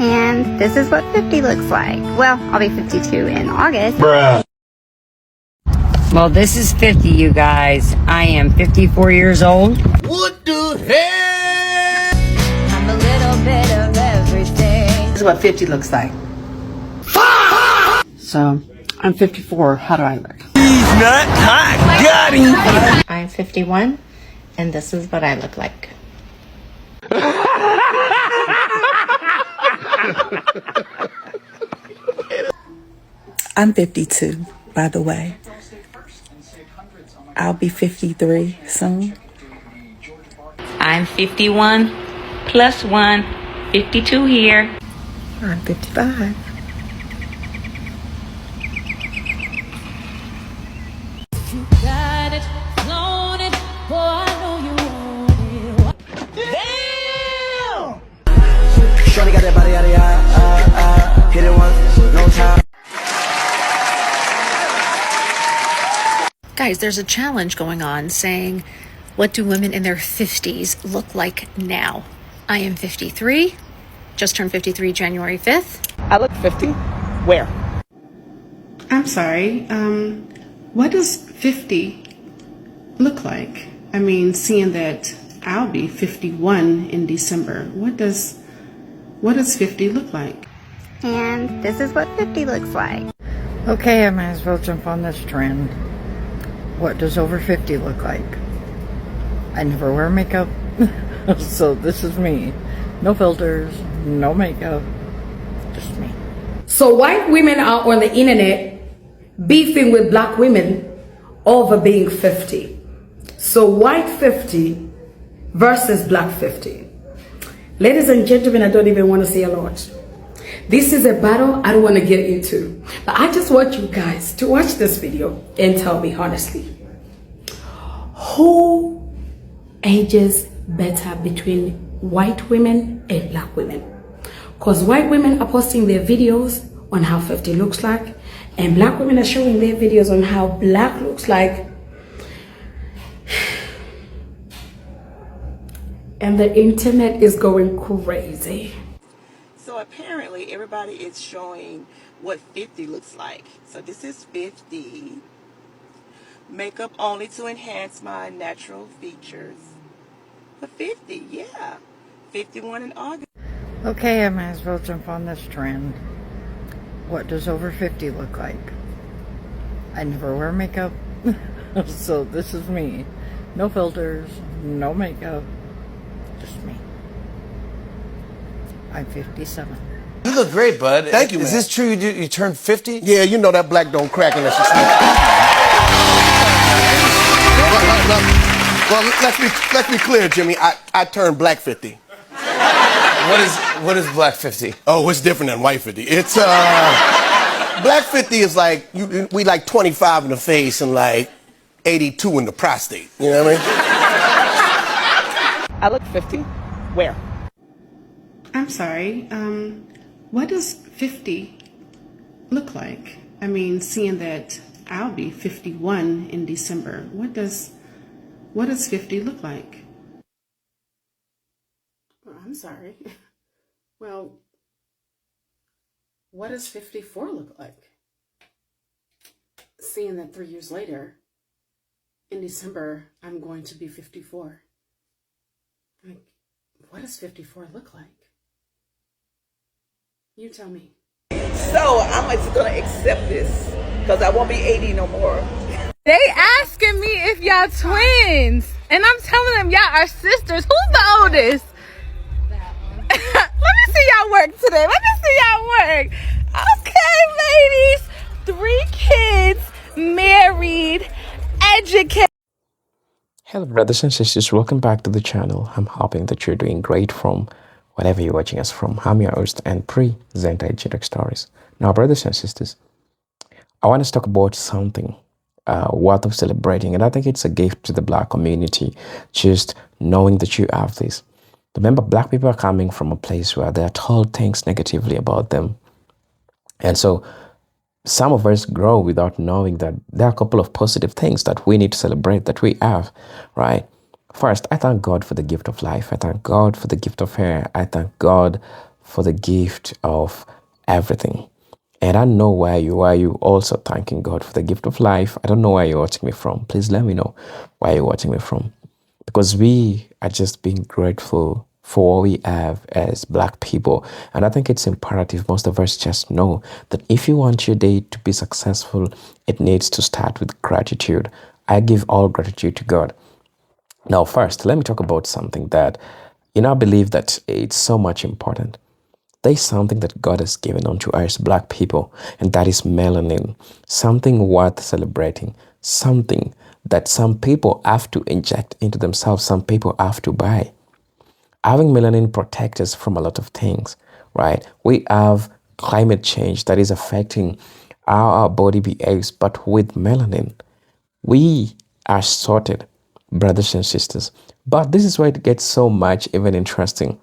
And this is what 50 looks like. Well, I'll be 52 in August. Bruh. Well, this is 50, you guys. I am 54 years old. What the hell? I'm a little bit of everything. This is what 50 looks like. So, I'm 54. How do I look? He's not hot. Got him. I'm 51, and this is what I look like. I'm 52, by the way. I'll be 53 soon. I'm 51 plus 1, 52 here. I'm 55. You got it, flown it, boy, I know you want it. Damn! Shorty got that body out of ya, hit it once, no time. Guys, there's a challenge going on saying, what do women in their 50s look like now? I am 53, just turned 53 January 5th. I look 50? Where? I'm sorry, what does 50 look like? I mean, seeing that I'll be 51 in December, what does 50 look like? And this is what 50 looks like. Okay, I might as well jump on this trend. What does over 50 look like? I never wear makeup, so this is me. No filters, no makeup, just me. So white women are on the internet beefing with black women over being 50. So white 50 versus black 50. Ladies and gentlemen, I don't even want to say a lot. This is a battle I don't want to get into. But I just want you guys to watch this video and tell me honestly, who ages better between white women and black women? Because white women are posting their videos on how 50 looks like, and black women are showing their videos on how black looks like. And the internet is going crazy. So apparently everybody is showing what 50 looks like. So this is 50. Makeup only to enhance my natural features. But 50, yeah. 51 in August. Okay, I might as well jump on this trend. What does over 50 look like? I never wear makeup, so this is me. No filters, no makeup, just me. I'm 57. You look great, bud. Thank you, man. Is this true? You turned 50? Yeah, you know that black don't crack unless you smoke. Well, let's be clear, Jimmy. I turned black 50. What is black 50? Oh, it's different than white 50. It's black 50 is like we like 25 in the face and like 82 in the prostate. You know what I mean? I look 50? Where? I'm sorry, what does 50 look like? I mean, seeing that I'll be 51 in December, what does 50 look like? Oh, I'm sorry. Well, what does 54 look like? Seeing that 3 years later, in December, I'm going to be 54. Like, what does 54 look like? You tell me. So I'm just gonna accept this because I won't be 80 no more. They asking me if y'all twins, and I'm telling them y'all are sisters. Who's the oldest? Let me see y'all work today. Let me see y'all work. Okay, ladies. 3 kids, married, educated. Hello brothers and sisters, welcome back to the channel. I'm hoping that you're doing great from whatever you're watching us from. I'm your host and presenter Jedek Stories. Now brothers and sisters, I want to talk about something worth of celebrating, and I think it's a gift to the black community, just knowing that you have this. Remember, black people are coming from a place where they're told things negatively about them, and so some of us grow without knowing that there are a couple of positive things that we need to celebrate that we have, right? First, I thank God for the gift of life. I thank God for the gift of hair. I thank God for the gift of everything. And I know why you also thanking God for the gift of life. I don't know where you're watching me from. Please let me know where you're watching me from. Because we are just being grateful for what we have as Black people. And I think it's imperative most of us just know that if you want your day to be successful, it needs to start with gratitude. I give all gratitude to God. Now, first, let me talk about something that, I believe that it's so much important. There's something that God has given unto us Black people, and that is melanin, something worth celebrating, something that some people have to inject into themselves, some people have to buy. Having melanin protects us from a lot of things, right? We have climate change that is affecting how our body behaves, but with melanin, we are sorted, brothers and sisters. But this is where it gets so much even interesting.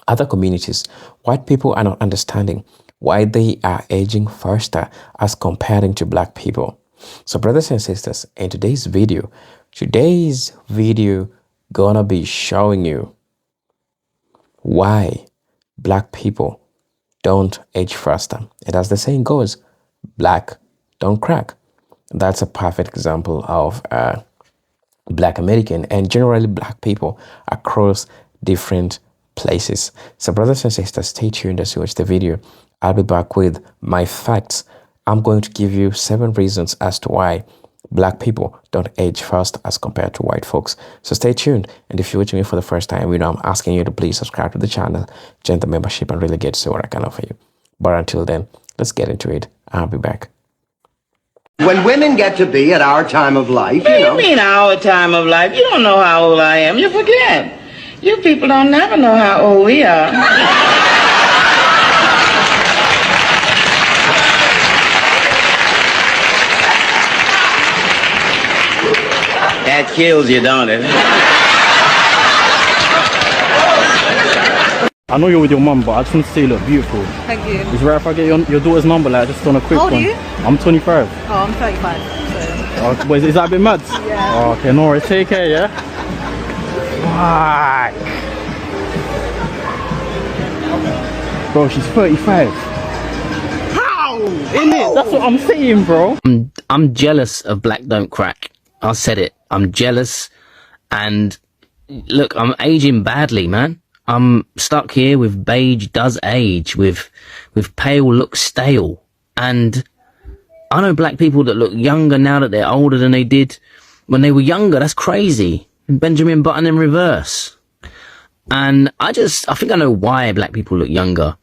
Other communities, white people are not understanding why they are aging faster as comparing to Black people. So brothers and sisters, in today's video gonna be showing you why Black people don't age faster. And as the saying goes, Black don't crack. That's a perfect example of Black American and generally Black people across different places. So brothers and sisters, stay tuned as you watch the video. I'll be back with my facts. I'm going to give you 7 reasons as to why Black people don't age fast as compared to white folks. So stay tuned. And if you're watching me for the first time, I'm asking you to please subscribe to the channel, join the membership, and really get to see what I can offer you. But until then, let's get into it. I'll be back. When women get to be at our time of life, What do you mean our time of life? You don't know how old I am. You forget. You people don't never know how old we are. That kills you, don't it? I know you're with your mum, but I just want to say you look beautiful. Thank you. Is it right if I get your daughter's number, like, just on a quick How old one? are you? I'm 25. Oh, I'm 35. So. But is that a bit mad? Yeah. Oh, okay, no worries. Take care, yeah? Fuck. Bro, she's 35. How? Innit? That's what I'm saying, bro. I'm jealous of Black Don't Crack. I said it. I'm jealous. And look, I'm aging badly, man. I'm stuck here with beige does age, with pale looks stale. And I know Black people that look younger now that they're older than they did when they were younger. That's crazy. Benjamin Button in reverse. And I think I know why Black people look younger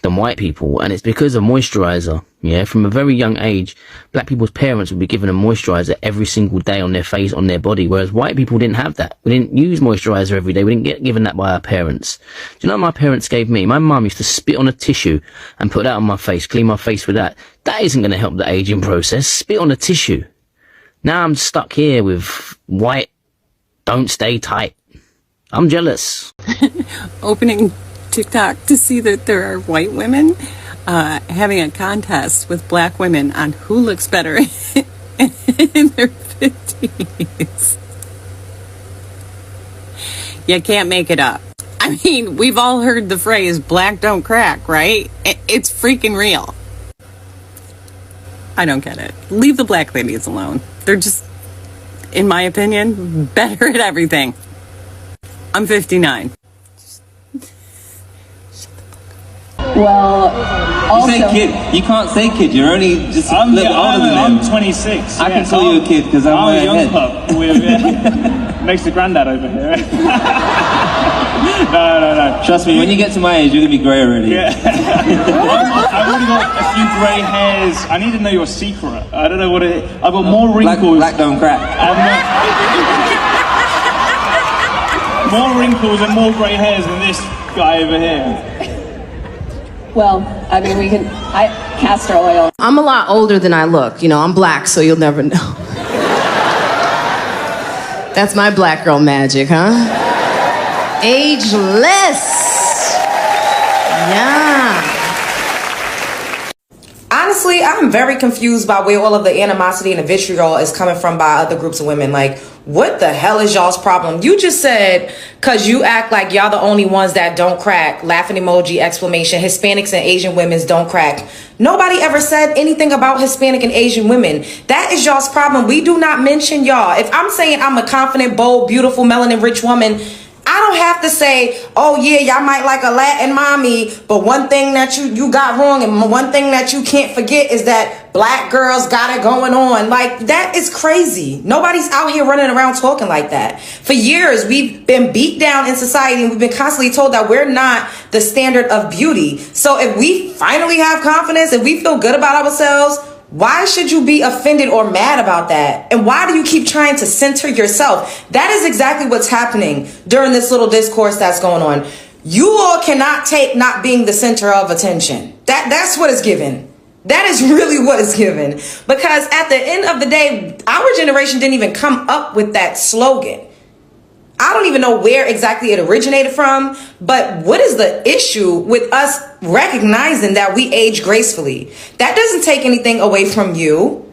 than white people, and it's because of moisturizer. Yeah, from a very young age, Black people's parents would be given a moisturizer every single day on their face, on their body, whereas white people didn't have that. We didn't use moisturizer every day. We didn't get given that by our parents. Do you know what my parents gave me? My mum used to spit on a tissue and put that on my face, clean my face with that. That isn't going to help the aging process. Spit on a tissue. Now I'm stuck here with white don't stay tight. I'm jealous. Opening TikTok to see that there are white women having a contest with Black women on who looks better in their 50s. You can't make it up. I mean, we've all heard the phrase Black don't crack, right? It's freaking real. I don't get it. Leave the Black ladies alone. They're just, in my opinion, better at everything. I'm 59. Well, also... You say kid. You can't say kid. You're only just a little older than them. I'm 26. I can call you a kid because I'm a young ahead. pup. Makes the granddad over here. No. Trust me, when you get to my age, you're going to be grey already. Yeah. I've already got a few grey hairs. I need to know your secret. I don't know what it is. I've got more wrinkles. Black don't crack. More wrinkles and more grey hairs than this guy over here. Well, I mean, castor oil. I'm a lot older than I look. You know, I'm Black, so you'll never know. That's my Black girl magic, huh? Ageless. Yeah. Honestly, I'm very confused by where all of the animosity and the vitriol is coming from by other groups of women. Like, What the hell is y'all's problem? You just said, cause you act like y'all the only ones that don't crack. Laughing emoji, exclamation. Hispanics and Asian women don't crack. Nobody ever said anything about Hispanic and Asian women. That is y'all's problem. We do not mention y'all. If I'm saying I'm a confident, bold, beautiful, melanin rich woman, I don't have to say, oh yeah, y'all might like a Latin mommy, but one thing that you got wrong and one thing that you can't forget is that black girls got it going on. Like, that is crazy. Nobody's out here running around talking like that. For years, we've been beat down in society and we've been constantly told that we're not the standard of beauty. So if we finally have confidence, if we feel good about ourselves, why should you be offended or mad about that? And why do you keep trying to center yourself? That is exactly what's happening during this little discourse that's going on. You all cannot take not being the center of attention. That's what is given. That is really what is given. Because at the end of the day, our generation didn't even come up with that slogan. I don't even know where exactly it originated from, but what is the issue with us recognizing that we age gracefully? That doesn't take anything away from you.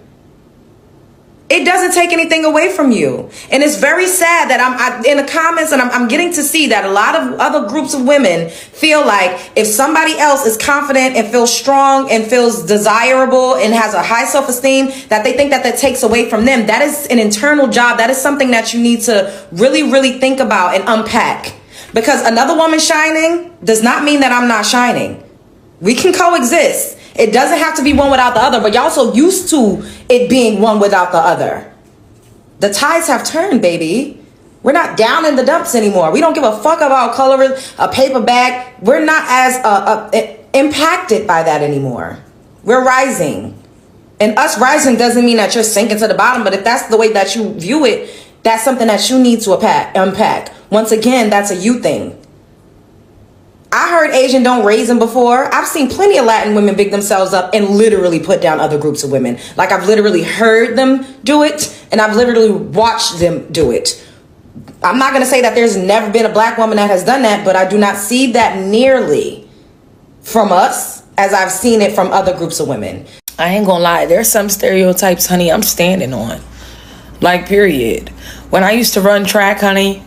It doesn't take anything away from you. And it's very sad that I'm in the comments and I'm getting to see that a lot of other groups of women feel like if somebody else is confident and feels strong and feels desirable and has a high self-esteem, that they think that that takes away from them. That is an internal job. That is something that you need to really, really think about and unpack. Because another woman shining does not mean that I'm not shining. We can coexist. It doesn't have to be one without the other, but y'all so used to it being one without the other. The tides have turned, baby. We're not down in the dumps anymore. We don't give a fuck about coloring a paper bag. We're not as impacted by that anymore. We're rising. And us rising doesn't mean that you're sinking to the bottom, but if that's the way that you view it, that's something that you need to unpack. Once again, that's a you thing. I heard Asian don't raise them before. I've seen plenty of Latin women big themselves up and literally put down other groups of women. Like, I've literally heard them do it and I've literally watched them do it. I'm not going to say that there's never been a black woman that has done that, but I do not see that nearly from us as I've seen it from other groups of women. I ain't gonna lie, there's some stereotypes, honey, I'm standing on. Like, period. When I used to run track, honey,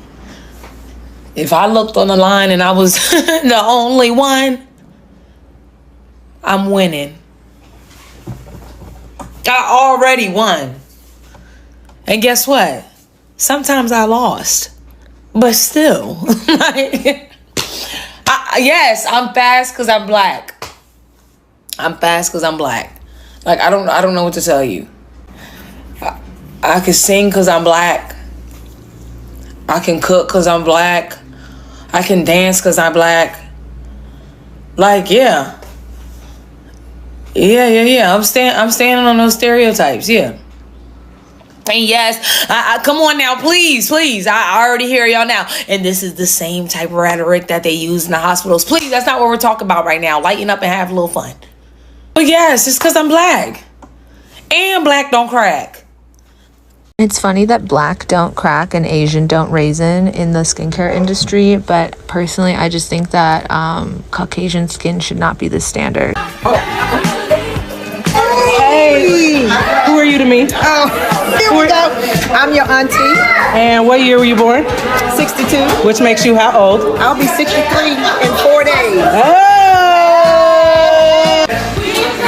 if I looked on the line and I was the only one, I'm winning. I already won. And guess what? Sometimes I lost. But still, yes, I'm fast because I'm black. I'm fast because I'm black. Like, I don't know what to tell you. I can sing because I'm black. I can cook because I'm black. I can dance because I'm black. Like, yeah. I'm standing on those stereotypes, yeah. And yes, I come on now, please. I already hear y'all now. And this is the same type of rhetoric that they use in the hospitals. Please, that's not what we're talking about right now. Lighten up and have a little fun. But yes, it's because I'm black. And black don't crack. It's funny that black don't crack and Asian don't raisin in the skincare industry, but personally, I just think that Caucasian skin should not be the standard. Hey! Who are you to me? Oh, here we go. I'm your auntie. And what year were you born? 62. Which makes you how old? I'll be 63 in 4 days. Oh!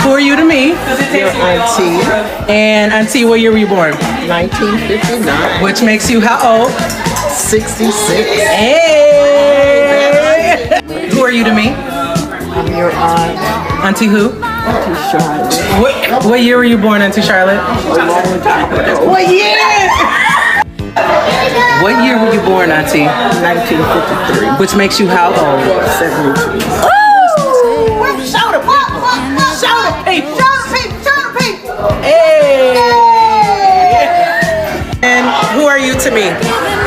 Who are you to me? Your auntie. And auntie, what year were you born? 1959. Which makes you how old? 66. Hey! Who are you to me? I'm your aunt. Auntie who? Auntie Charlotte. What year were you born, Auntie Charlotte? What year? What year were you born, Auntie? 1953. Which makes you how old? 72. Show the people. Hey! And who are you to me?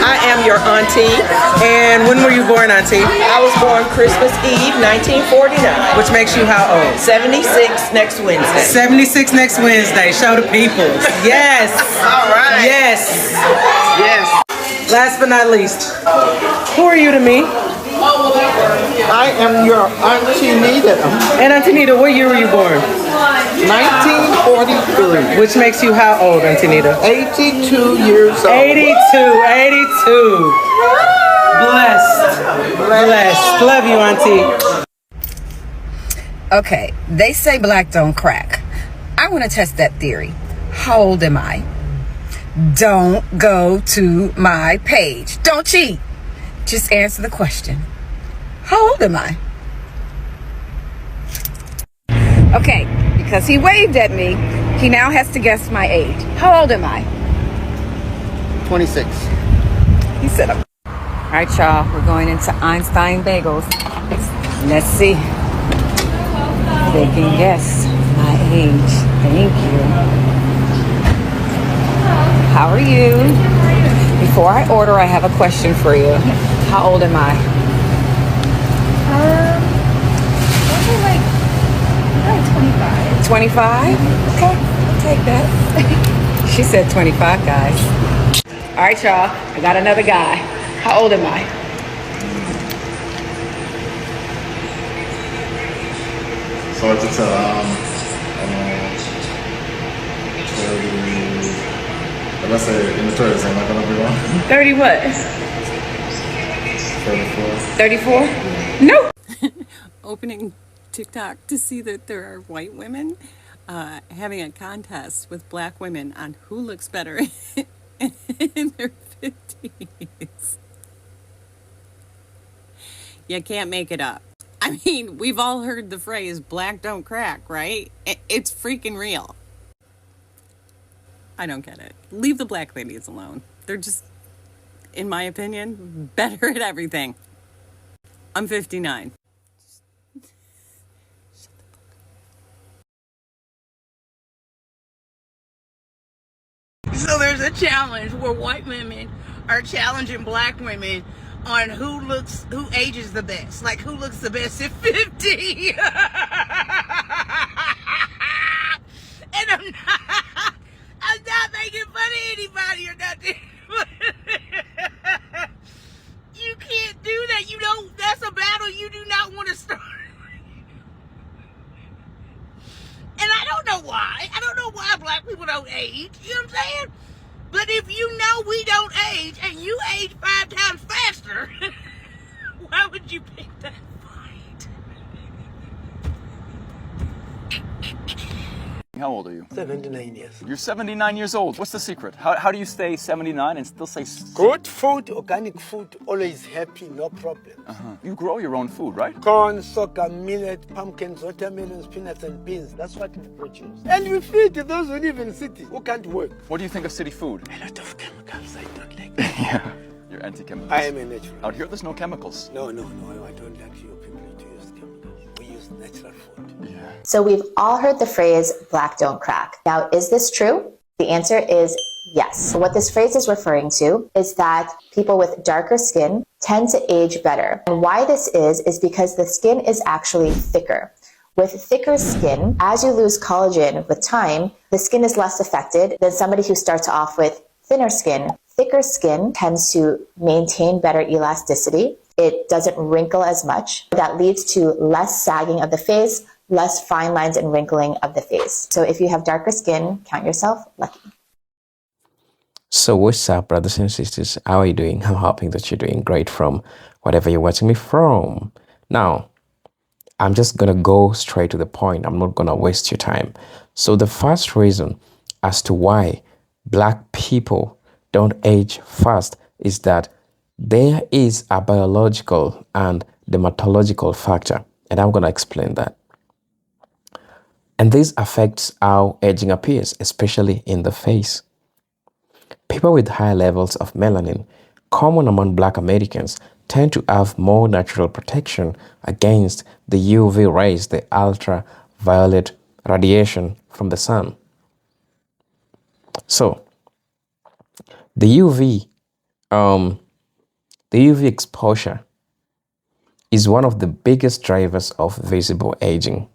I am your auntie. And when were you born, Auntie? I was born Christmas Eve, 1949. Which makes you how old? 76 next Wednesday. 76 next Wednesday. Show the people. Yes. All right. Yes. Last but not least, who are you to me? I am your Auntie Nita. And Auntie Nita, what year were you born? 1943. Which makes you how old, Auntie Nita? 82 years old. 82. Blessed. Love you, Auntie. Okay, they say black don't crack. I want to test that theory. How old am I? Don't go to my page. Don't cheat. Just answer the question. How old am I? Okay, because he waved at me, he now has to guess my age. How old am I? 26. He said, all right, y'all, we're going into Einstein Bagels. Let's see if they can guess my age. Thank you. How are you? Before I order, I have a question for you. How old am I? Like 25. 25? Okay, I'll take that. She said 25, guys. All right, y'all, I got another guy. How old am I? So hard to tell. 30. Let's say in the 30s, am I gonna be wrong? 30 what? 34. 34? Nope. Opening TikTok to see that there are white women having a contest with black women on who looks better in their 50s. You can't make it up. I mean, we've all heard the phrase black don't crack, right? It's freaking real. I don't get it. Leave the black ladies alone. They're just, in my opinion, better at everything. I'm 59. So there's a challenge where white women are challenging black women on who ages the best. Like who looks the best at 50. And I'm not making fun of anybody or nothing. You can't do that. That's a battle you do not want to start. And I don't know why. I don't know why black people don't age. You know what I'm saying? But if you know we don't age and you age 5 times faster, why would you pick that fight? How old are you? 79 years. You're 79 years old. What's the secret? How do you stay 79 and still say... Good food, organic food, always happy, no problem. You grow your own food, right? Corn, sorghum, millet, pumpkins, watermelons, peanuts and beans. That's what we produce. And we feed those who live in the city, who can't work. What do you think of city food? A lot of chemicals, I don't like that. Yeah, you're anti-chemicals. I am a natural. Out here there's no chemicals. No, I don't like you people to use chemicals. We use natural food. Yeah. So we've all heard the phrase, black don't crack. Now, is this true? The answer is yes. So what this phrase is referring to is that people with darker skin tend to age better. And why this is because the skin is actually thicker. With thicker skin, as you lose collagen with time, the skin is less affected than somebody who starts off with thinner skin. Thicker skin tends to maintain better elasticity. It doesn't wrinkle as much. That leads to less sagging of the face, less fine lines and wrinkling of the face. So if you have darker skin, count yourself lucky. So what's up, brothers and sisters? How are you doing? I'm hoping that you're doing great from whatever you're watching me from. Now, I'm just going to go straight to the point. I'm not going to waste your time. So the first reason as to why black people don't age fast is that there is a biological and dermatological factor. And I'm going to explain that. And this affects how aging appears, especially in the face. People with high levels of melanin, common among black Americans, tend to have more natural protection against the UV rays, the ultraviolet radiation from the sun. So, the UV exposure is one of the biggest drivers of visible aging.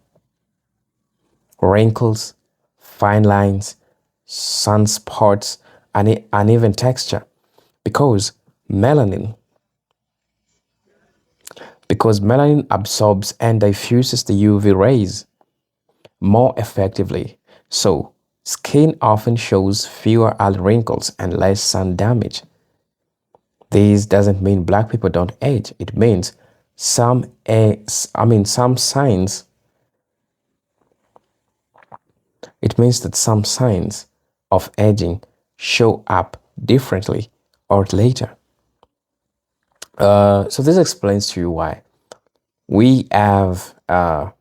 Wrinkles, fine lines, sunspots, and uneven texture, because melanin because melanin absorbs and diffuses the UV rays more effectively. So, skin often shows fewer wrinkles and less sun damage. This doesn't mean black people don't age. It means some signs. It means that some signs of aging show up differently or later. So this explains to you why we have the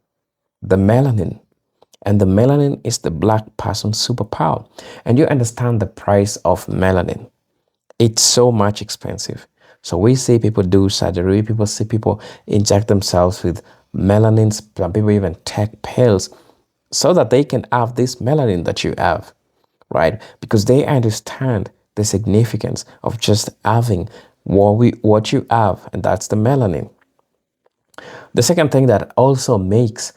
melanin, and the melanin is the black person's superpower. And you understand the price of melanin. It's so much expensive. So we see people do surgery, people see people inject themselves with melanins, some people even take pills so that they can have this melanin that you have, right? Because they understand the significance of just having what you have, and that's the melanin. The second thing that also makes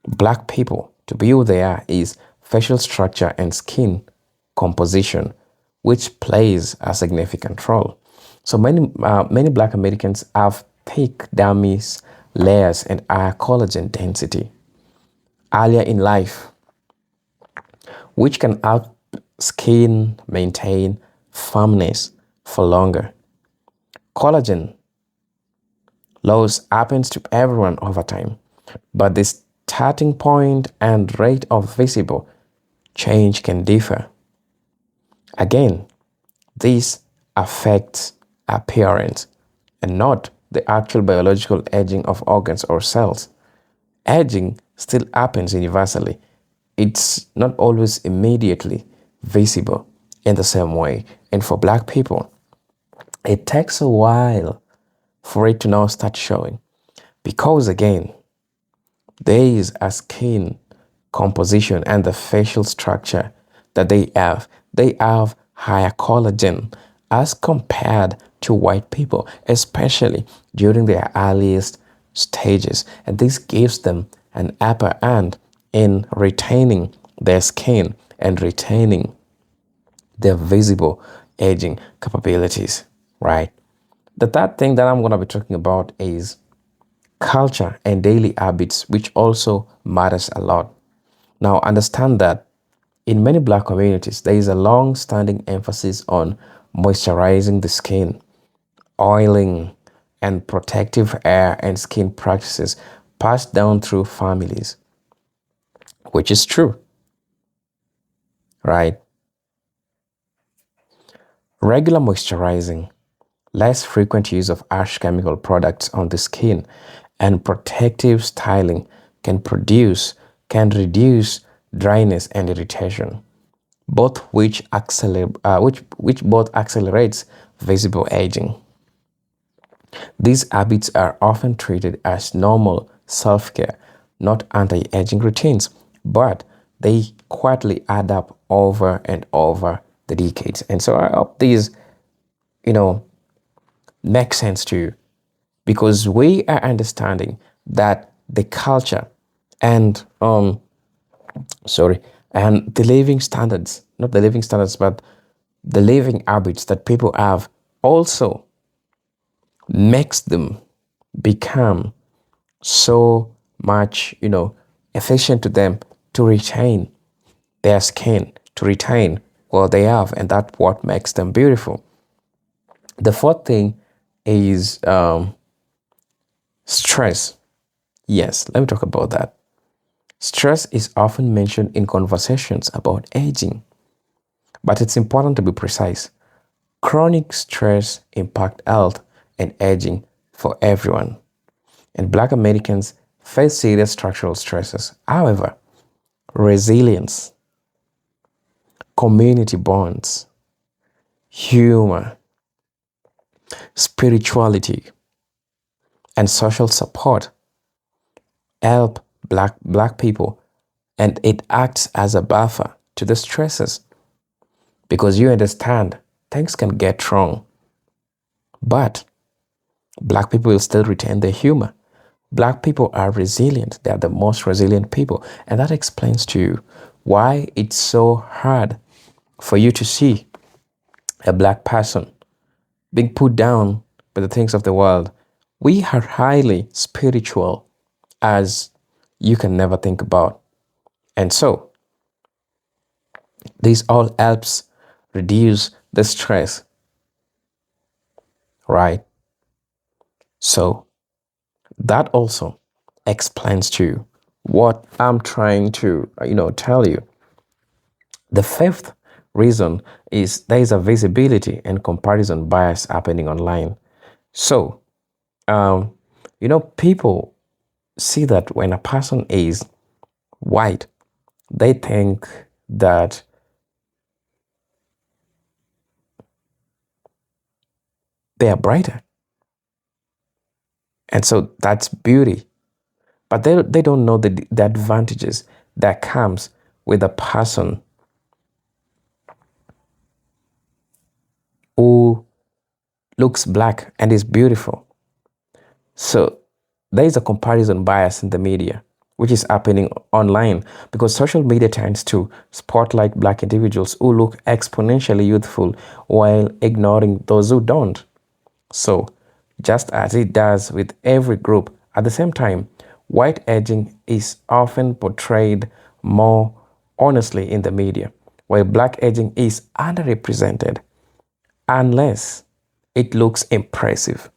black people to be who they are is facial structure and skin composition, which plays a significant role. So many black Americans have thick dermis layers and higher collagen density earlier in life, which can help skin maintain firmness for longer. Collagen loss happens to everyone over time, but the starting point and rate of visible change can differ. Again, this affects appearance and not the actual biological aging of organs or cells. Aging still happens universally. It's not always immediately visible in the same way. And for black people, it takes a while for it to now start showing. Because again, there is a skin composition and the facial structure that they have. They have higher collagen as compared to white people, especially during their earliest stages. And this gives them an upper hand in retaining their skin and retaining their visible aging capabilities, right? The third thing that I'm going to be talking about is culture and daily habits, which also matters a lot. Now, understand that in many black communities, there is a long-standing emphasis on moisturizing the skin, oiling, and protective hair and skin practices passed down through families, which is true, right? Regular moisturizing, less frequent use of harsh chemical products on the skin, and protective styling can reduce dryness and irritation, both which both accelerates visible aging. These habits are often treated as normal self-care, not anti-aging routines, but they quietly add up over and over the decades. And so I hope these, make sense to you, because we are understanding that the culture and the living standards, not the living standards, but the living habits that people have also makes them become so much, efficient to them to retain their skin, to retain what they have, and that's what makes them beautiful. The fourth thing is stress. Yes, let me talk about that. Stress is often mentioned in conversations about aging, but it's important to be precise. Chronic stress impacts health and aging for everyone, and Black Americans face serious structural stresses. However, resilience, community bonds, humor, spirituality, and social support help black people, and it acts as a buffer to the stresses, because you understand things can get wrong, but black people will still retain their humor. Black people are resilient. They are the most resilient people, and that explains to you why it's so hard for you to see a black person being put down with the things of the world. We are highly spiritual as you can never think about. And so, this all helps reduce the stress, right? So, that also explains to you what I'm trying to, tell you. The fifth reason is there is a visibility and comparison bias happening online. So, people see that when a person is white, they think that they are brighter. And so that's beauty. But they don't know the advantages that comes with a person who looks black and is beautiful. So there is a comparison bias in the media, which is happening online because social media tends to spotlight black individuals who look exponentially youthful while ignoring those who don't. So just as it does with every group, at the same time, white aging is often portrayed more honestly in the media, while black aging is underrepresented unless it looks impressive.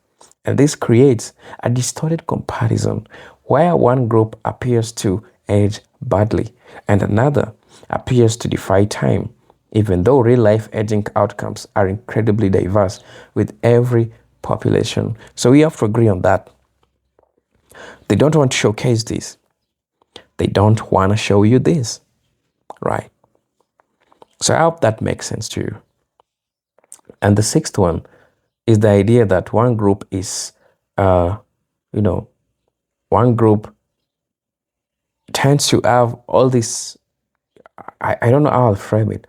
And this creates a distorted comparison where one group appears to age badly and another appears to defy time, even though real life aging outcomes are incredibly diverse with every population. So we have to agree on that. They don't want to showcase this. They don't want to show you this, right? So I hope that makes sense to you. And the sixth one is the idea that one group is, one group tends to have all this, I don't know how I'll frame it,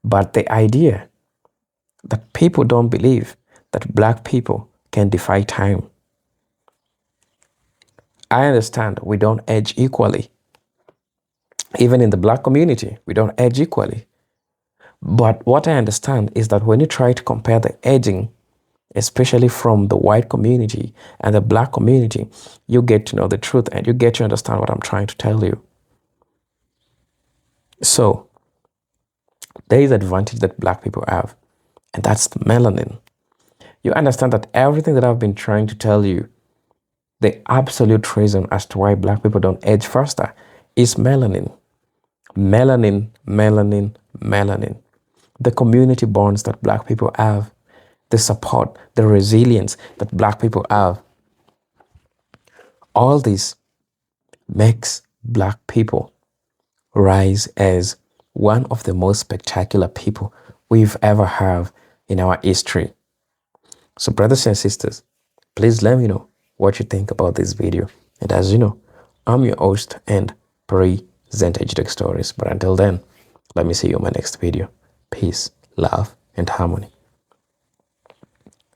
but the idea that people don't believe that black people can defy time. I understand we don't age equally. Even in the black community, we don't age equally. But what I understand is that when you try to compare the aging, especially from the white community and the black community, you get to know the truth and you get to understand what I'm trying to tell you. So, there is an advantage that black people have, and that's the melanin. You understand that everything that I've been trying to tell you, the absolute reason as to why black people don't age faster is melanin. Melanin, melanin, melanin. The community bonds that black people have, the support, the resilience that black people have. All this makes black people rise as one of the most spectacular people we've ever had in our history. So brothers and sisters, please let me know what you think about this video. And as you know, I'm your host and presenter Ejidek Stories. But until then, let me see you in my next video. Peace, love, and harmony.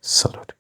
Salute.